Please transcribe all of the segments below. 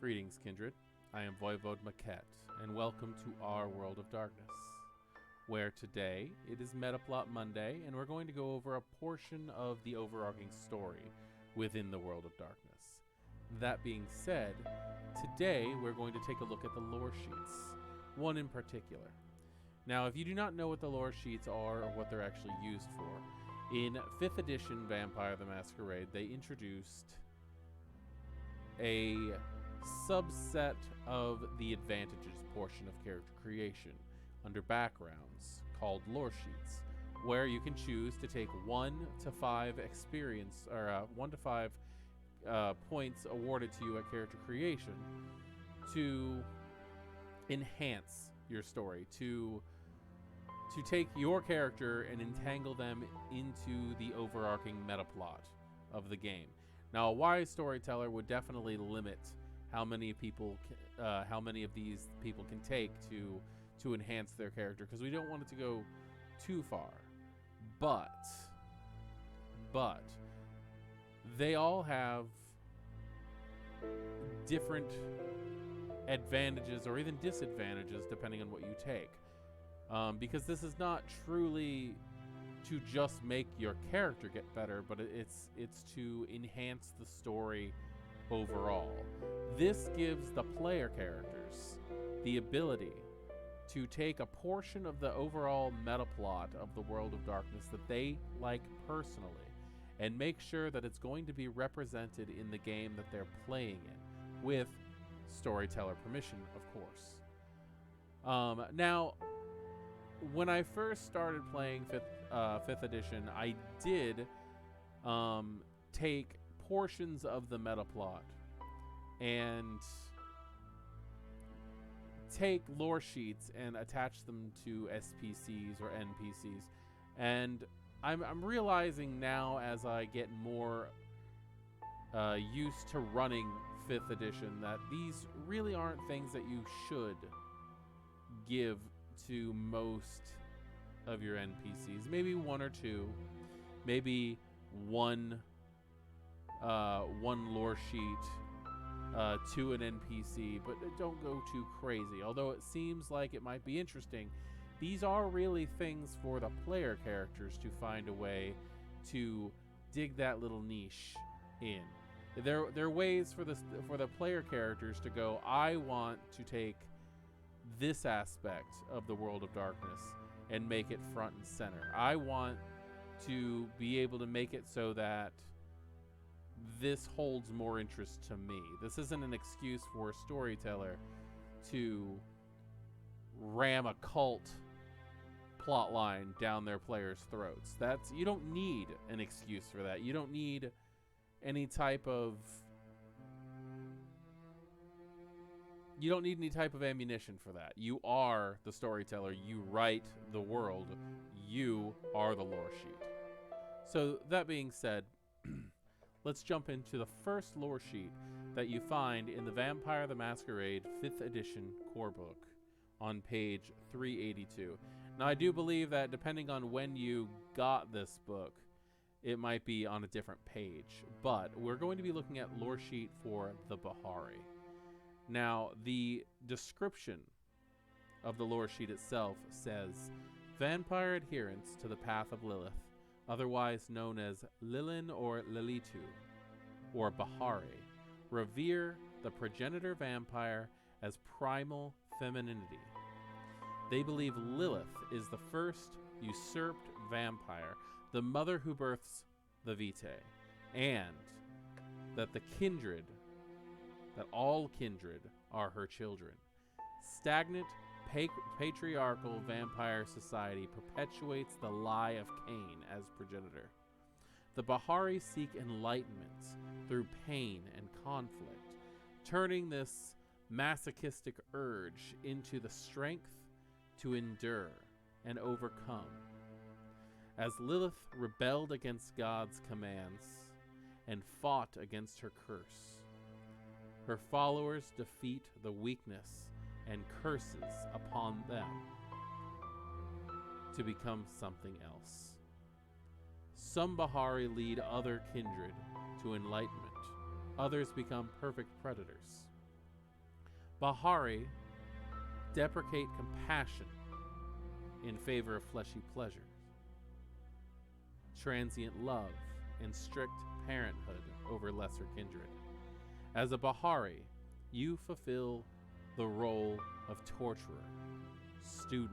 Greetings, kindred. I am Voivode Maquette, and welcome to our World of Darkness, where today it is Metaplot Monday, and we're going to go over a portion of the overarching story within the World of Darkness. That being said, today we're going to take a look at the Loresheets, one in particular. Now, if you do not know what the Loresheets are or what they're actually used for, in 5th edition Vampire the Masquerade, they introduced a subset of the advantages portion of character creation under backgrounds called Loresheets, where you can choose to take 1 to 5 experience or 1 to 5 points awarded to you at character creation to enhance your story, to take your character and entangle them into the overarching meta plot of the game. Now, a wise storyteller would definitely limit how many of these people can take to enhance their character, because we don't want it to go too far. But they all have different advantages or even disadvantages depending on what you take. Because this is not truly to just make your character get better, but it's to enhance the story overall. This gives the player characters the ability to take a portion of the overall meta plot of the World of Darkness that they like personally and make sure that it's going to be represented in the game that they're playing in, with storyteller permission, of course. Now, when I first started playing 5th edition, I did take portions of the meta plot and take lore sheets and attach them to SPCs or NPCs. And I'm realizing now, as I get more used to running 5th edition, that these really aren't things that you should give to most of your NPCs. Maybe 1 or 2, maybe one lore sheet to an NPC, but don't go too crazy. Although it seems like it might be interesting, these are really things for the player characters to find a way to dig that little niche in. There are ways for the player characters to go, I want to take this aspect of the World of Darkness and make it front and center. I want to be able to make it so that this holds more interest to me. This isn't an excuse for a storyteller to ram a cult plot line down their players' throats. You don't need an excuse for that. You don't need any type of ammunition for that. You are the storyteller. You write the world. You are the lore sheet. So that being said, let's jump into the first lore sheet that you find in the Vampire the Masquerade 5th edition core book on page 382. Now, I do believe that depending on when you got this book, it might be on a different page, but we're going to be looking at lore sheet for the Bahari. Now, the description of the lore sheet itself says, vampire adherents to the path of Lilith, otherwise known as Lilin or Lilitu, or Bahari, revere the progenitor vampire as primal femininity. They believe Lilith is the first usurped vampire, the mother who births the Vitae, and that all kindred are her children. Stagnant, patriarchal vampire society perpetuates the lie of Cain as progenitor. The Bahari seek enlightenment through pain and conflict, turning this masochistic urge into the strength to endure and overcome. As Lilith rebelled against God's commands and fought against her curse, her followers defeat the weakness and curses upon them to become something else. Some Bahari lead other kindred to enlightenment. Others become perfect predators. Bahari deprecate compassion in favor of fleshy pleasures, transient love, and strict parenthood over lesser kindred. As a Bahari, you fulfill the role of torturer, student,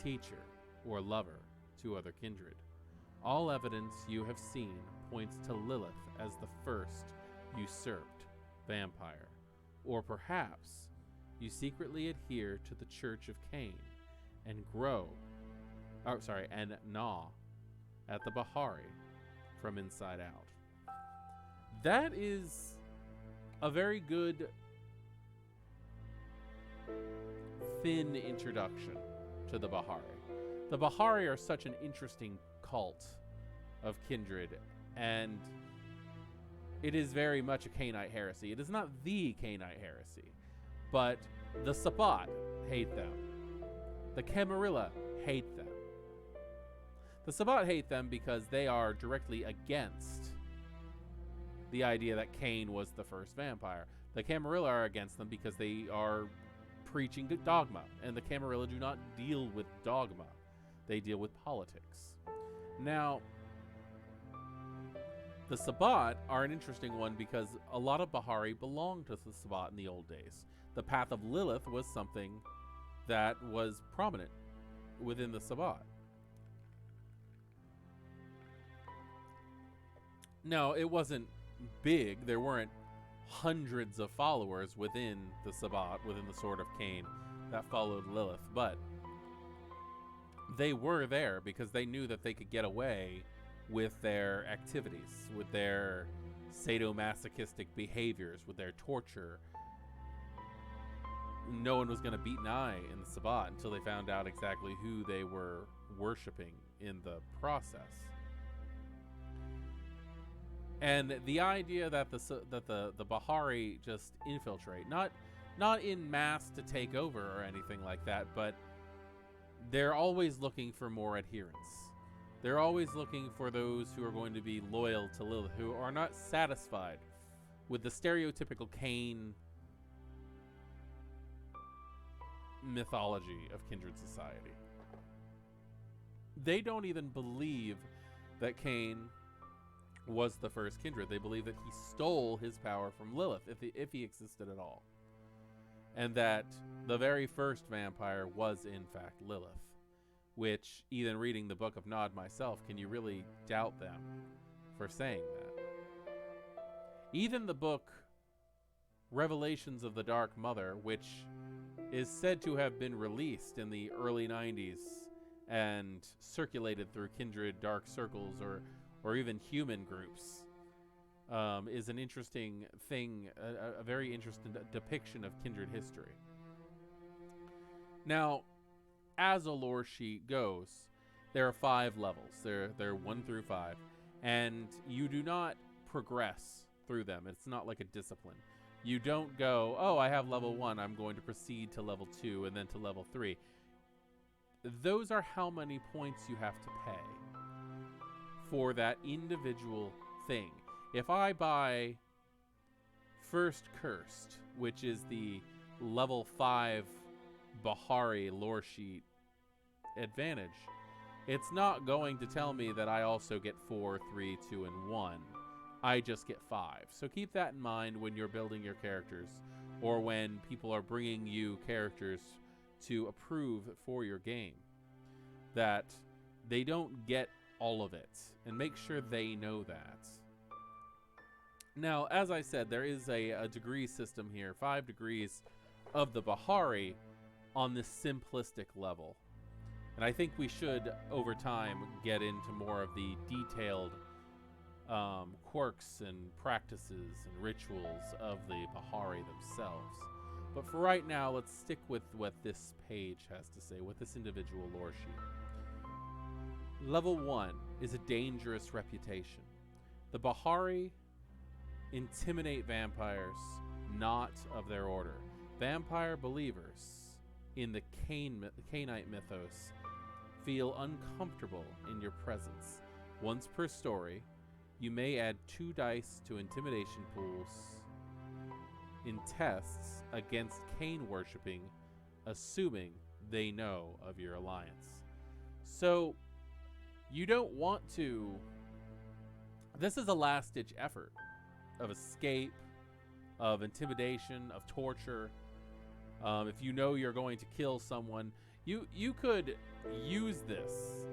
teacher, or lover to other kindred. All evidence you have seen points to Lilith as the first usurped vampire. Or perhaps you secretly adhere to the Church of Cain and and gnaw at the Bahari from inside out. That is a very good thin introduction to the Bahari. The Bahari are such an interesting cult of kindred, and it is very much a Cainite heresy. It is not the Cainite heresy, but the Sabbat hate them. The Camarilla hate them. The Sabbat hate them because they are directly against the idea that Cain was the first vampire. The Camarilla are against them because they are preaching dogma, and the Camarilla do not deal with dogma. They deal with politics. Now, the Sabbat are an interesting one because a lot of Bahari belonged to the Sabbat in the old days. The path of Lilith was something that was prominent within the Sabbat. Now, it wasn't big. There weren't hundreds of followers within the Sabbat, within the Sword of Cain, that followed Lilith, but they were there because they knew that they could get away with their activities, with their sadomasochistic behaviors, with their torture. No one was going to beat an eye in the Sabbat until they found out exactly who they were worshiping in the process. And the idea that the Bahari just infiltrate, not in mass to take over or anything like that, but they're always looking for more adherents. They're always looking for those who are going to be loyal to Lilith, who are not satisfied with the stereotypical Cain mythology of kindred society. They don't even believe that Cain was the first kindred. They believe that he stole his power from Lilith, if he existed at all. And that the very first vampire was in fact Lilith. Which, even reading the Book of Nod myself, can you really doubt them for saying that? Even the book Revelations of the Dark Mother, which is said to have been released in the early 90s and circulated through kindred dark circles or even human groups, is an interesting thing, a very interesting depiction of kindred history. Now, as a lore sheet goes, there are 5 levels. They're 1 through 5, and you do not progress through them. It's not like a discipline. You don't go, oh, I have level 1, I'm going to proceed to level 2 and then to level 3. Those are how many points you have to pay for that individual thing. If I buy First Cursed, which is the level 5 Bahari lore sheet advantage, it's not going to tell me that I also get 4, 3, 2, and 1. I just get 5. So keep that in mind when you're building your characters, or when people are bringing you characters to approve for your game, that they don't get all of it, and make sure they know that. Now, as I said, there is a degree system here, 5 degrees of the Bahari on this simplistic level. And I think we should, over time, get into more of the detailed quirks and practices and rituals of the Bahari themselves. But for right now, let's stick with what this page has to say, what this individual lore sheet. Level 1 is a dangerous reputation. The Bahari intimidate vampires not of their order. Vampire believers in the Cainite mythos feel uncomfortable in your presence. Once per story, you may add 2 dice to intimidation pools in tests against Cain worshipping, assuming they know of your alliance. So you don't want to. This is a last-ditch effort of escape, of intimidation, of torture. If you know you're going to kill someone, you could use this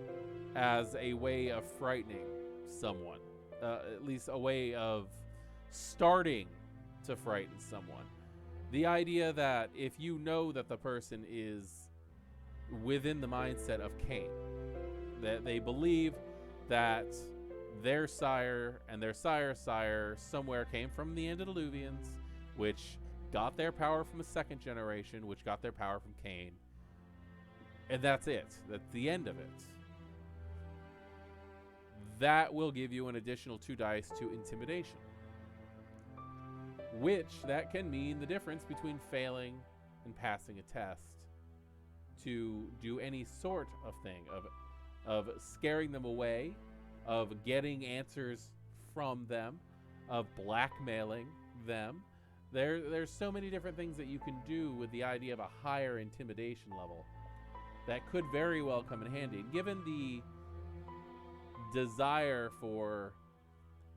as a way of frightening someone, at least a way of starting to frighten someone. The idea that if you know that the person is within the mindset of Cain, that they believe that their sire and their sire's sire somewhere came from the antediluvians, which got their power from a second generation, which got their power from Cain. And that's it. That's the end of it. That will give you an additional 2 dice to intimidation, which that can mean the difference between failing and passing a test to do any sort of thing, of scaring them away, of getting answers from them, of blackmailing them. There's so many different things that you can do with the idea of a higher intimidation level that could very well come in handy. And given the desire for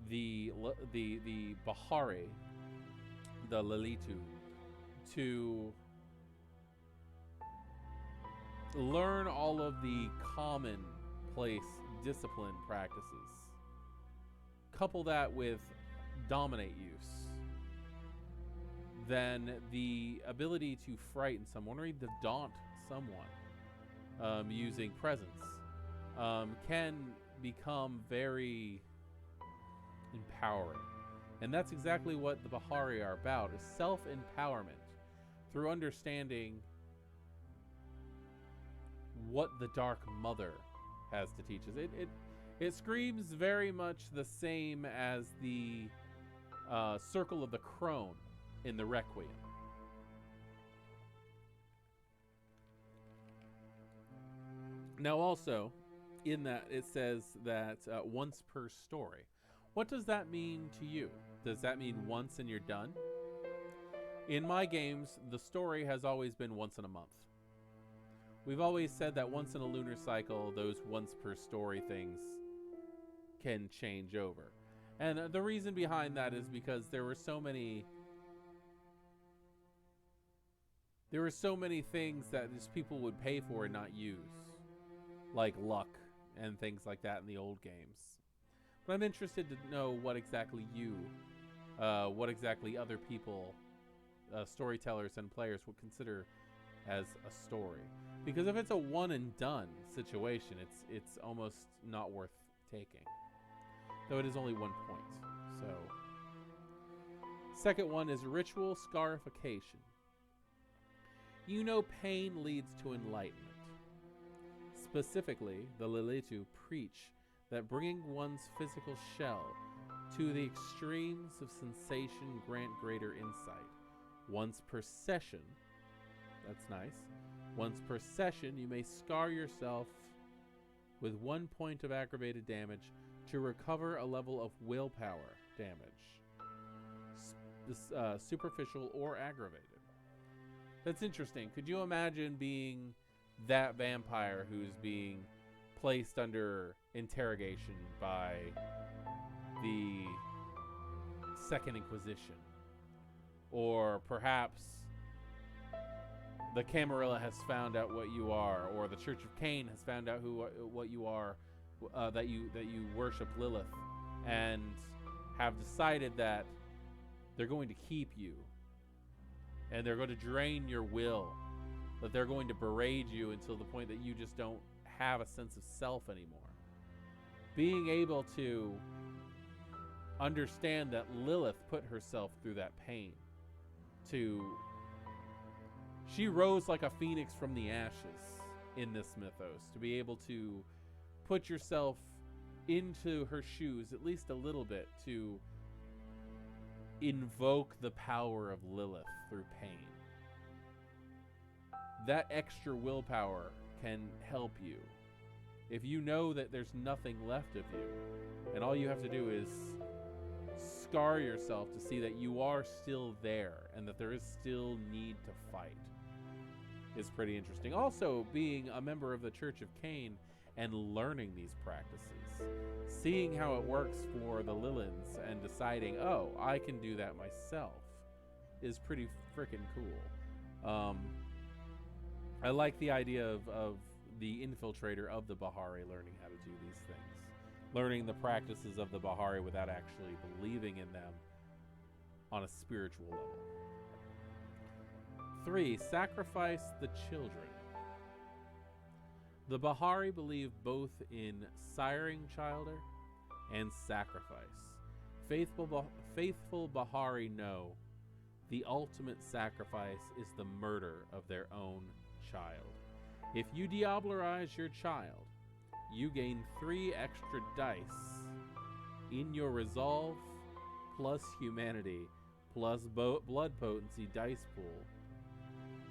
the Bahari, the Liliths, to learn all of the commonplace discipline practices, couple that with dominate use, then the ability to frighten someone or even to daunt someone using presence can become very empowering. And that's exactly what the Bahari are about, is self-empowerment through understanding what the Dark Mother has to teach us. It screams very much the same as the Circle of the Crone in the Requiem. Now also, in that it says that once per story. What does that mean to you? Does that mean once and you're done? In my games, the story has always been once in a month. We've always said that once in a lunar cycle, those once per story things can change over. And the reason behind that is because there were so many things that just people would pay for and not use, like luck and things like that in the old games. But I'm interested to know what exactly other people, storytellers and players would consider as a story. Because if it's a one and done situation, it's almost not worth taking. Though it is only 1 point. So, second one is ritual scarification. You know pain leads to enlightenment. Specifically, the Liliths preach that bringing one's physical shell to the extremes of sensation grant greater insight. Once per session, that's nice. Once per session, you may scar yourself with 1 point of aggravated damage to recover a level of willpower damage, superficial or aggravated. That's interesting. Could you imagine being that vampire who's being placed under interrogation by the Second Inquisition? Or perhaps the Camarilla has found out what you are, or the Church of Cain has found out what you are, that you worship Lilith, and have decided that they're going to keep you, and they're going to drain your will, that they're going to berate you until the point that you just don't have a sense of self anymore. Being able to understand that Lilith put herself through that pain. She rose like a phoenix from the ashes in this mythos. To be able to put yourself into her shoes at least a little bit, to invoke the power of Lilith through pain. That extra willpower can help you. If you know that there's nothing left of you, and all you have to do is scar yourself to see that you are still there and that there is still need to fight is pretty interesting. Also, being a member of the Church of Cain and learning these practices, seeing how it works for the Liliths and deciding, oh, I can do that myself, is pretty freaking cool. I like the idea of the infiltrator of the Bahari learning how to do these things, learning the practices of the Bahari without actually believing in them on a spiritual level. 3. Sacrifice the children. The Bahari believe both in siring childer and sacrifice. Faithful Bahari know the ultimate sacrifice is the murder of their own child. If you diablerize your child, you gain 3 extra dice in your resolve plus humanity plus blood potency dice pool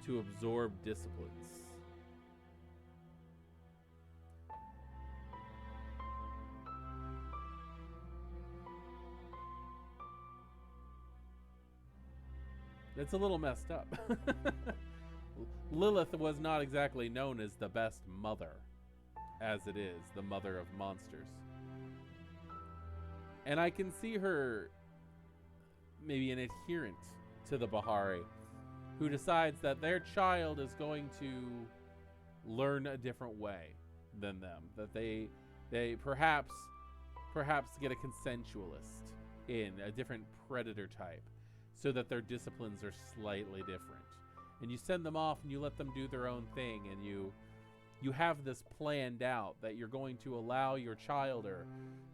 to absorb disciplines. It's a little messed up. Lilith was not exactly known as the best mother, as it is the mother of monsters. And I can see her maybe an adherent to the Bahari who decides that their child is going to learn a different way than them, that they perhaps get a consensualist in a different predator type, so that their disciplines are slightly different. And you send them off and you let them do their own thing, and you have this planned out that you're going to allow your childer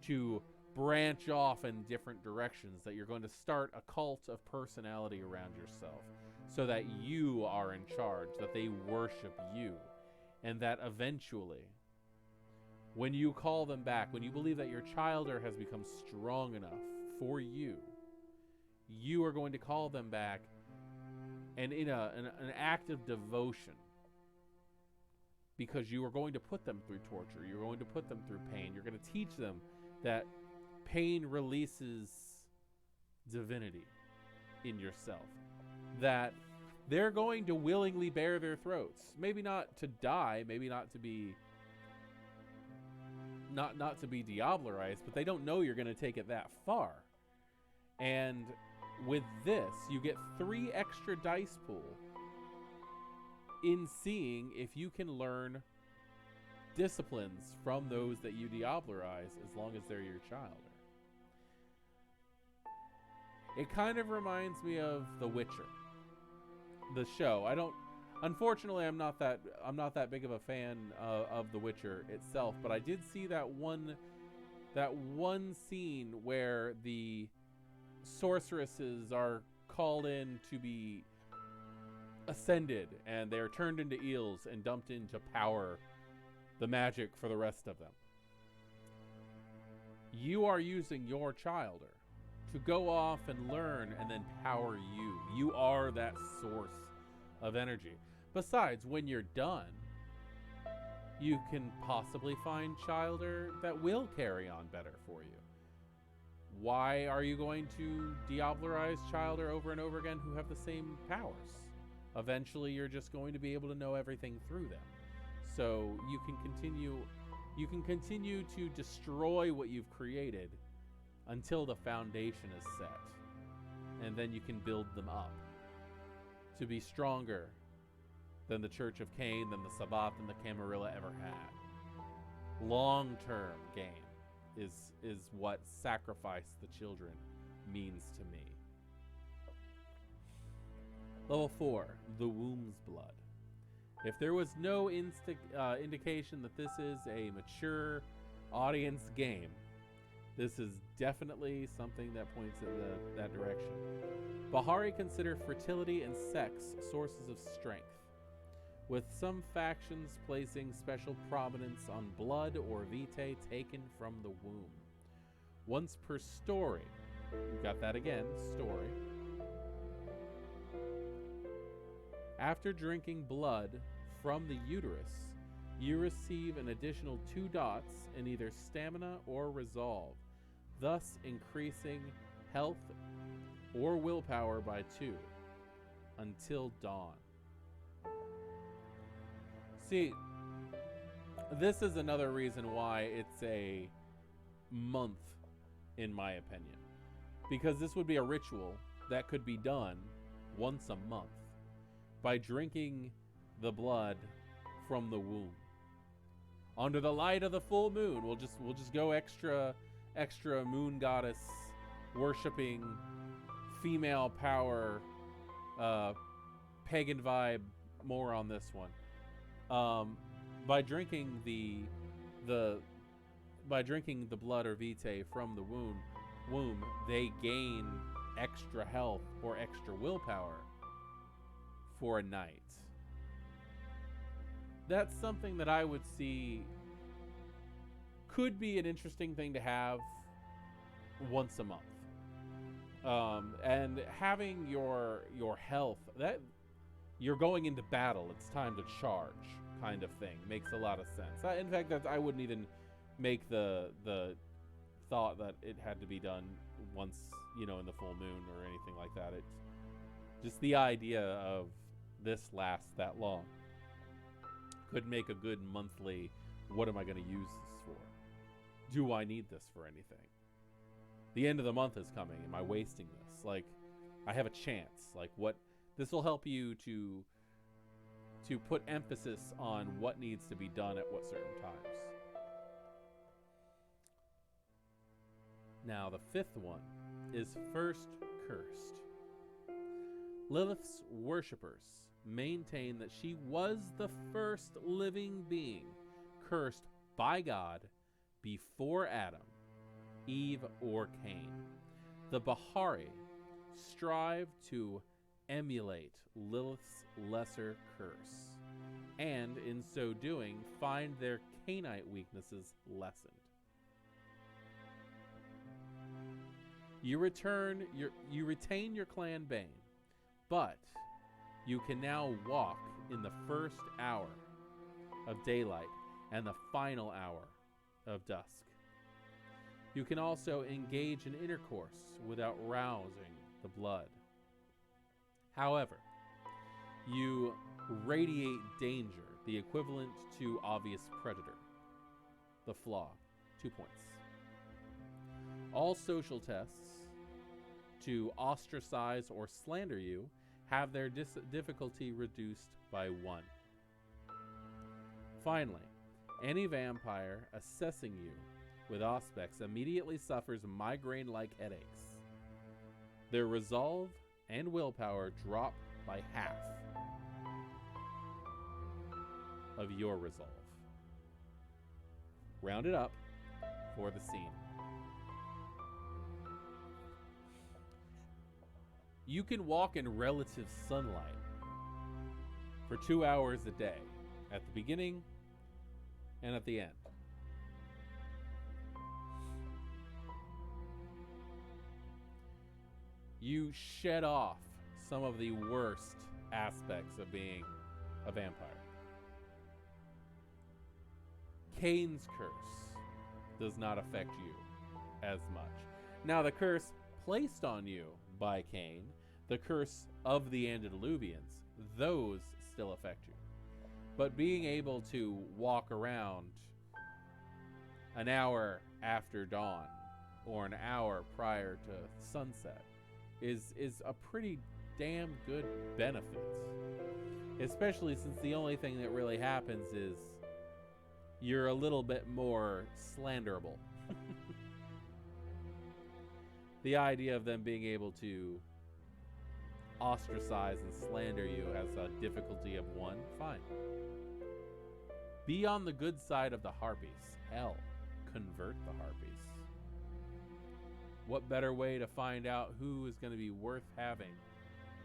to branch off in different directions, that you're going to start a cult of personality around yourself so that you are in charge, that they worship you, and that eventually, when you call them back, when you believe that your childer has become strong enough for you, you are going to call them back, and in an act of devotion, because you are going to put them through torture, you're going to put them through pain, you're going to teach them that pain releases divinity in yourself, that they're going to willingly bare their throats, maybe not to die, maybe not to be not to be diablerized, but they don't know you're going to take it that far. And with this, you get 3 extra dice pool in seeing if you can learn disciplines from those that you diablerize, as long as they're your childer. It kind of reminds me of The Witcher, the show. Unfortunately, I'm not that big of a fan of The Witcher itself, but I did see that one scene where the sorceresses are called in to be ascended, and they're turned into eels and dumped in to power the magic for the rest of them. You are using your childer to go off and learn and then power you. You are that source of energy. Besides, when you're done, you can possibly find childer that will carry on better for you. Why are you going to diablerize childer over and over again who have the same powers? Eventually, you're just going to be able to know everything through them. So you can continue to destroy what you've created until the foundation is set. And then you can build them up to be stronger than the Church of Cain, than the Sabbath, and the Camarilla ever had. Long-term game is what sacrifice the children means to me. Level 4, the womb's blood. If there was no indication that this is a mature audience game, this is definitely something that points in that direction. Bahari consider fertility and sex sources of strength, with some factions placing special prominence on blood or vitae taken from the womb. Once per story, we've got that again, story. After drinking blood from the uterus, you receive an additional 2 dots in either stamina or resolve, thus increasing health or willpower by 2 until dawn. See, this is another reason why it's a month, in my opinion. Because this would be a ritual that could be done once a month by drinking the blood from the womb. Under the light of the full moon, we'll just go extra moon goddess worshipping, female power, pagan vibe more on this one. By drinking the blood or vitae from the womb, they gain extra health or extra willpower for a night. That's something that I would see could be an interesting thing to have once a month. And having your health, that you're going into battle, it's time to charge kind of thing, makes a lot of sense. In fact, I wouldn't even make the thought that it had to be done once, in the full moon or anything like that. It's just the idea of this lasts that long could make a good monthly, what am I going to use this for? Do I need this for anything? The end of the month is coming. Am I wasting this? Like, I have a chance. Like, what? This will help you to put emphasis on what needs to be done at what certain times. Now, the fifth one is first cursed. Lilith's worshippers maintain that she was the first living being cursed by God before Adam, Eve, or Cain. The Bahari strive to emulate Lilith's lesser curse, and in so doing, find their Cainite weaknesses lessened. You retain your clan bane, but you can now walk in the first hour of daylight and the final hour of dusk. You can also engage in intercourse without rousing the blood. However, you radiate danger, the equivalent to obvious predator. The flaw, 2 points. All social tests to ostracize or slander you have their difficulty reduced by 1. Finally, any vampire assessing you with auspex immediately suffers migraine-like headaches. Their resolve and willpower drop by half of your resolve. Round it up for the scene. You can walk in relative sunlight for 2 hours a day, at the beginning and at the end. You shed off some of the worst aspects of being a vampire. Cain's curse does not affect you as much. Now, the curse placed on you by Cain, the curse of the antediluvians, those still affect you. But being able to walk around an hour after dawn or an hour prior to sunset is a pretty damn good benefit. Especially since the only thing that really happens is you're a little bit more slanderable. The idea of them being able to ostracize and slander you has a difficulty of 1, fine. Be on the good side of the harpies. Hell, convert the harpies. What better way to find out who is going to be worth having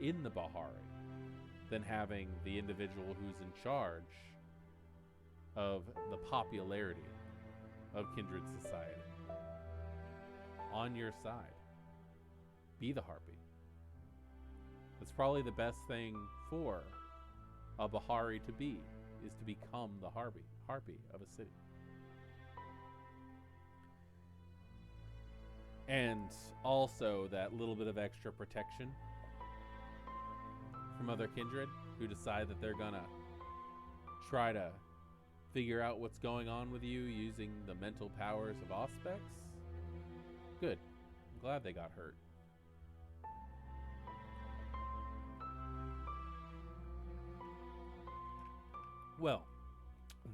in the Bahari than having the individual who's in charge of the popularity of kindred society on your side? Be the harpy. That's probably the best thing for a Bahari to be, is to become the harpy of a city. And also that little bit of extra protection from other kindred who decide that they're gonna try to figure out what's going on with you using the mental powers of Auspex. Good. I'm glad they got hurt. Well,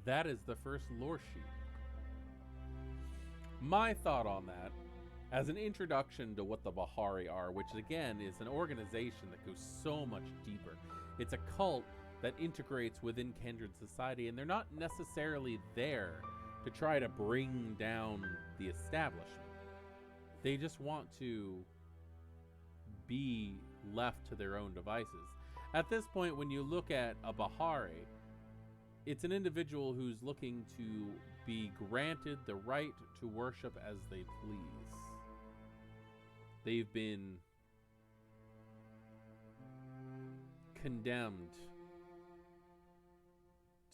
that is the first lore sheet. My thought on that, as an introduction to what the Bahari are, which again is an organization that goes so much deeper. It's a cult that integrates within kindred society, and they're not necessarily there to try to bring down the establishment. They just want to be left to their own devices. At this point, when you look at a Bahari, it's an individual who's looking to be granted the right to worship as they please. They've been condemned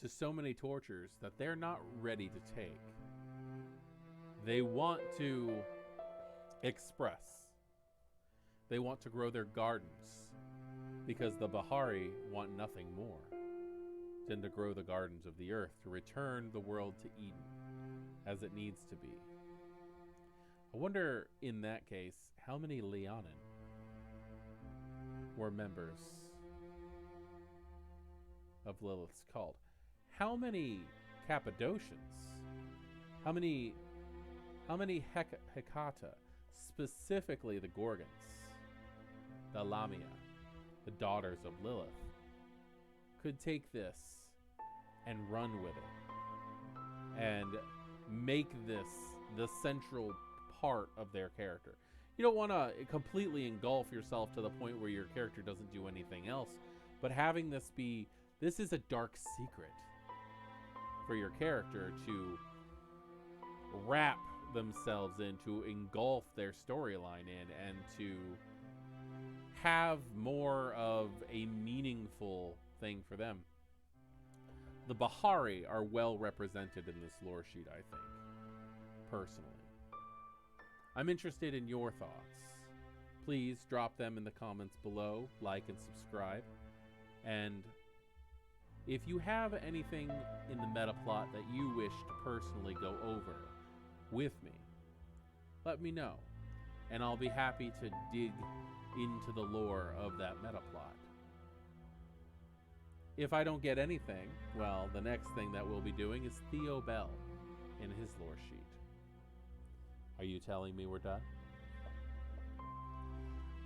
to so many tortures that they're not ready to take. They want to express. They want to grow their gardens because the Bahari want nothing more than to grow the gardens of the earth, to return the world to Eden as it needs to be. I wonder, in that case, how many Leonin were members of Lilith's cult? How many Cappadocians? How many Hecata, specifically the Gorgons, the Lamia, the daughters of Lilith, could take this and run with it and make this the central part of their character? You don't want to completely engulf yourself to the point where your character doesn't do anything else, but having this is a dark secret for your character to wrap themselves in, to engulf their storyline in, and to have more of a meaningful thing for them. The Bahari are well represented in this lore sheet, I think, personally. I'm interested in your thoughts. Please drop them in the comments below, like and subscribe. And if you have anything in the Metaplot that you wish to personally go over with me, let me know, and I'll be happy to dig into the lore of that Metaplot. If I don't get anything, well, the next thing that we'll be doing is Theo Bell in his lore sheet. Are you telling me we're done?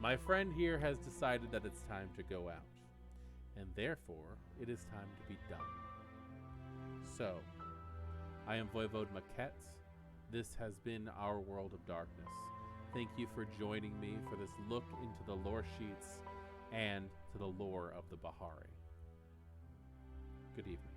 My friend here has decided that it's time to go out, and therefore it is time to be done. So, I am Voivode Maquette. This has been Our World of Darkness. Thank you for joining me for this look into the lore sheets and to the lore of the Bahari. Good evening.